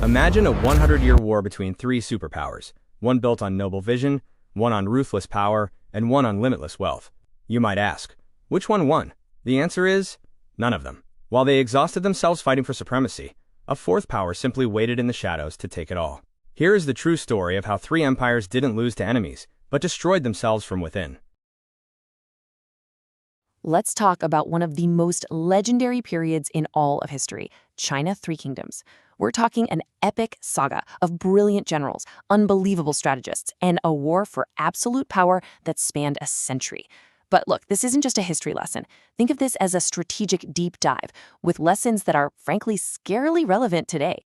Imagine a 100-year war between three superpowers, one built on noble vision, one on ruthless power, and one on limitless wealth. You might ask, which one won? The answer is, none of them. While they exhausted themselves fighting for supremacy, a fourth power simply waited in the shadows to take it all. Here is the true story of how three empires didn't lose to enemies, but destroyed themselves from within. Let's talk about one of the most legendary periods in all of history, China Three Kingdoms. We're talking an epic saga of brilliant generals, unbelievable strategists, and a war for absolute power that spanned a century. But look, this isn't just a history lesson. Think of this as a strategic deep dive with lessons that are, frankly, scarily relevant today.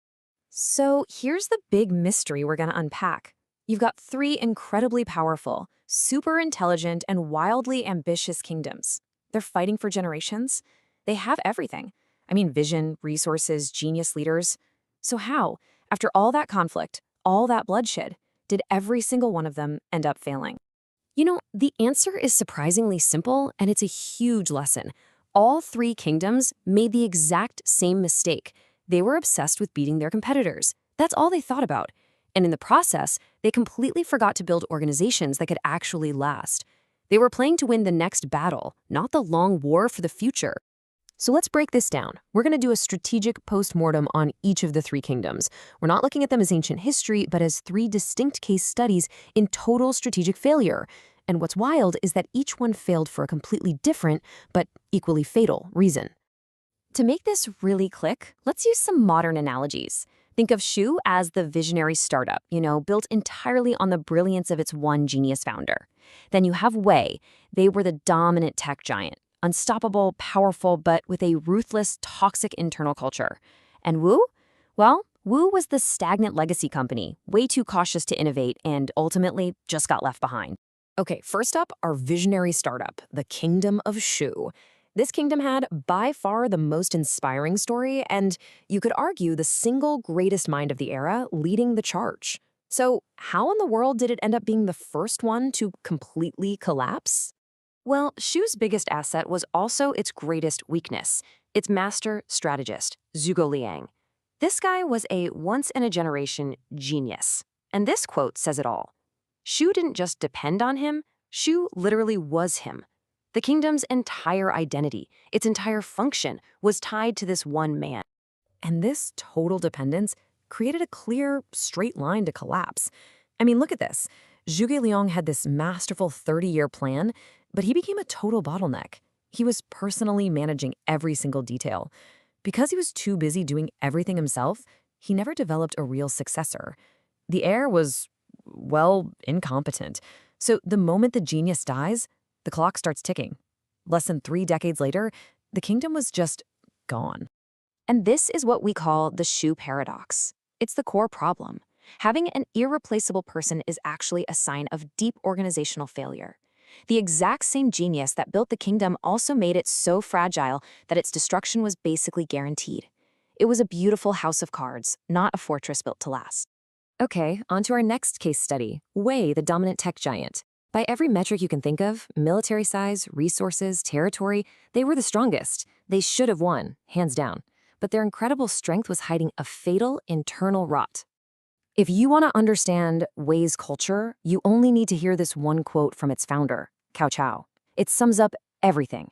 So here's the big mystery we're going to unpack. You've got three incredibly powerful, super intelligent, and wildly ambitious kingdoms. They're fighting for generations. They have everything. I mean, vision, resources, genius leaders. So how, after all that conflict, all that bloodshed, did every single one of them end up failing? You know, the answer is surprisingly simple, and it's a huge lesson. All three kingdoms made the exact same mistake. They were obsessed with beating their competitors. That's all they thought about. And in the process, they completely forgot to build organizations that could actually last. They were playing to win the next battle, not the long war for the future. So let's break this down. We're going to do a strategic post-mortem on each of the three kingdoms. We're not looking at them as ancient history, but as three distinct case studies in total strategic failure. And what's wild is that each one failed for a completely different, but equally fatal reason. To make this really click, let's use some modern analogies. Think of Shu as the visionary startup, built entirely on the brilliance of its one genius founder. Then you have Wei. They were the dominant tech giant, unstoppable, powerful, but with a ruthless, toxic internal culture. And Wu? Well, Wu was the stagnant legacy company, way too cautious to innovate, and ultimately just got left behind. Okay, first up, our visionary startup, the Kingdom of Shu. This kingdom had by far the most inspiring story, and you could argue the single greatest mind of the era leading the charge. So how in the world did it end up being the first one to completely collapse? Well, Shu's biggest asset was also its greatest weakness, its master strategist, Zhuge Liang. This guy was a once-in-a-generation genius, and this quote says it all. Shu didn't just depend on him, Shu literally was him. The kingdom's entire identity, its entire function, was tied to this one man. And this total dependence created a clear, straight line to collapse. I mean, look at this. Zhuge Liang had this masterful 30-year plan, but he became a total bottleneck. He was personally managing every single detail. Because he was too busy doing everything himself, he never developed a real successor. The heir was, well, incompetent. So the moment the genius dies, the clock starts ticking. Less than 3 decades later, the kingdom was just gone. And this is what we call the Shu paradox. It's the core problem. Having an irreplaceable person is actually a sign of deep organizational failure. The exact same genius that built the kingdom also made it so fragile that its destruction was basically guaranteed. It was a beautiful house of cards, not a fortress built to last. Okay, on to our next case study, Wei, the dominant tech giant. By every metric you can think of, military size, resources, territory, they were the strongest. They should have won, hands down. But their incredible strength was hiding a fatal internal rot. If you want to understand Wei's culture, you only need to hear this one quote from its founder, Cao Cao. It sums up everything.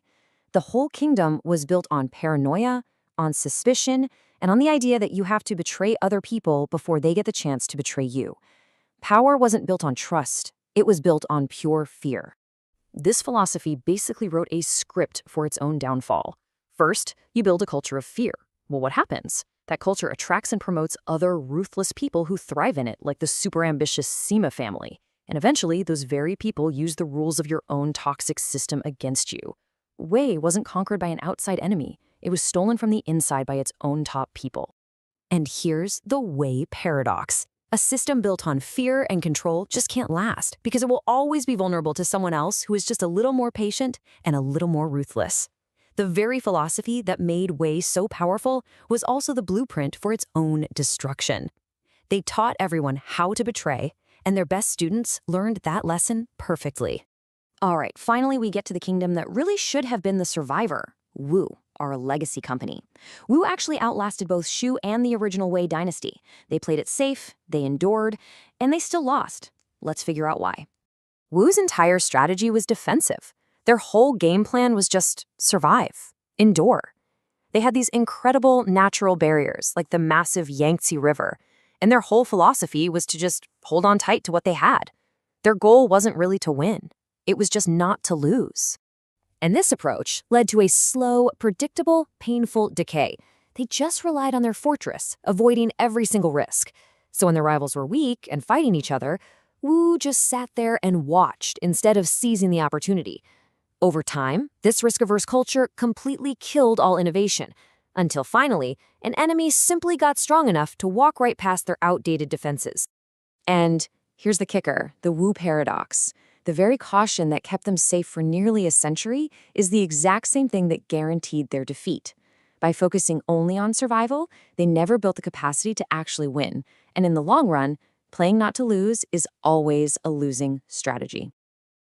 The whole kingdom was built on paranoia, on suspicion, and on the idea that you have to betray other people before they get the chance to betray you. Power wasn't built on trust. It was built on pure fear. This philosophy basically wrote a script for its own downfall. First, you build a culture of fear. Well, what happens? That culture attracts and promotes other ruthless people who thrive in it, like the super ambitious Sima family. And eventually, those very people use the rules of your own toxic system against you. Wei wasn't conquered by an outside enemy. It was stolen from the inside by its own top people. And here's the Wei paradox. A system built on fear and control just can't last because it will always be vulnerable to someone else who is just a little more patient and a little more ruthless. The very philosophy that made Wei so powerful was also the blueprint for its own destruction. They taught everyone how to betray, and their best students learned that lesson perfectly. All right, finally we get to the kingdom that really should have been the survivor, Wu, are a legacy company. Wu actually outlasted both Shu and the original Wei dynasty. They played it safe, they endured, and they still lost. Let's figure out why. Wu's entire strategy was defensive. Their whole game plan was just survive, endure. They had these incredible natural barriers, like the massive Yangtze River, and their whole philosophy was to just hold on tight to what they had. Their goal wasn't really to win. It was just not to lose. And this approach led to a slow, predictable, painful decay. They just relied on their fortress, avoiding every single risk. So when their rivals were weak and fighting each other, Wu just sat there and watched instead of seizing the opportunity. Over time, this risk-averse culture completely killed all innovation, until finally, an enemy simply got strong enough to walk right past their outdated defenses. And here's the kicker, the Wu paradox. The very caution that kept them safe for nearly a century is the exact same thing that guaranteed their defeat. By focusing only on survival, they never built the capacity to actually win. And in the long run, playing not to lose is always a losing strategy.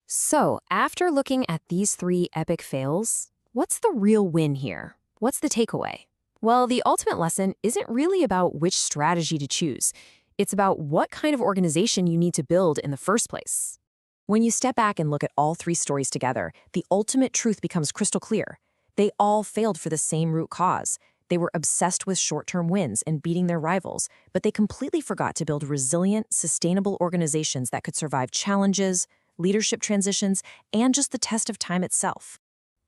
So, after looking at these 3 epic fails, what's the real win here? What's the takeaway? Well, the ultimate lesson isn't really about which strategy to choose. It's about what kind of organization you need to build in the first place. When you step back and look at all 3 stories together, the ultimate truth becomes crystal clear. They all failed for the same root cause. They were obsessed with short-term wins and beating their rivals, but they completely forgot to build resilient, sustainable organizations that could survive challenges, leadership transitions, and just the test of time itself.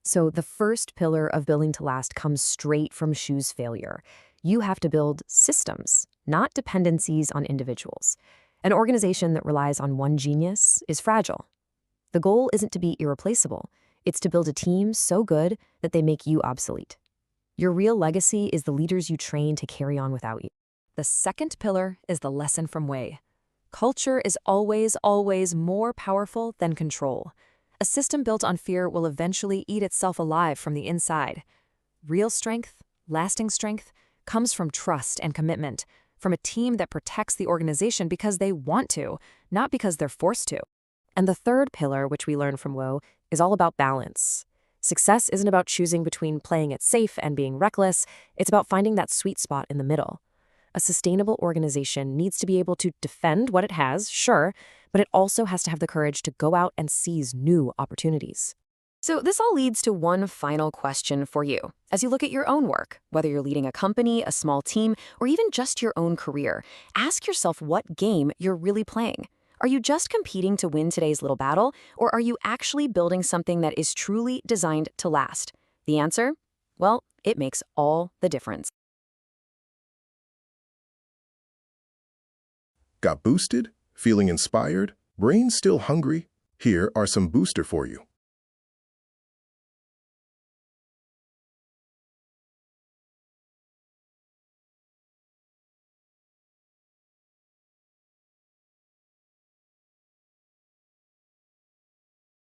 So the first pillar of building to last comes straight from Shu's failure. You have to build systems, not dependencies on individuals. An organization that relies on one genius is fragile. The goal isn't to be irreplaceable. It's to build a team so good that they make you obsolete. Your real legacy is the leaders you train to carry on without you. The second pillar is the lesson from Wei. Culture is always, always more powerful than control. A system built on fear will eventually eat itself alive from the inside. Real strength, lasting strength, comes from trust and commitment, from a team that protects the organization because they want to, not because they're forced to. And the third pillar, which we learn from Wu, is all about balance. Success isn't about choosing between playing it safe and being reckless. It's about finding that sweet spot in the middle. A sustainable organization needs to be able to defend what it has, sure, but it also has to have the courage to go out and seize new opportunities. So this all leads to one final question for you. As you look at your own work, whether you're leading a company, a small team, or even just your own career, ask yourself what game you're really playing. Are you just competing to win today's little battle, or are you actually building something that is truly designed to last? The answer? Well, it makes all the difference. Got boosted? Feeling inspired? Brain still hungry? Here are some booster for you.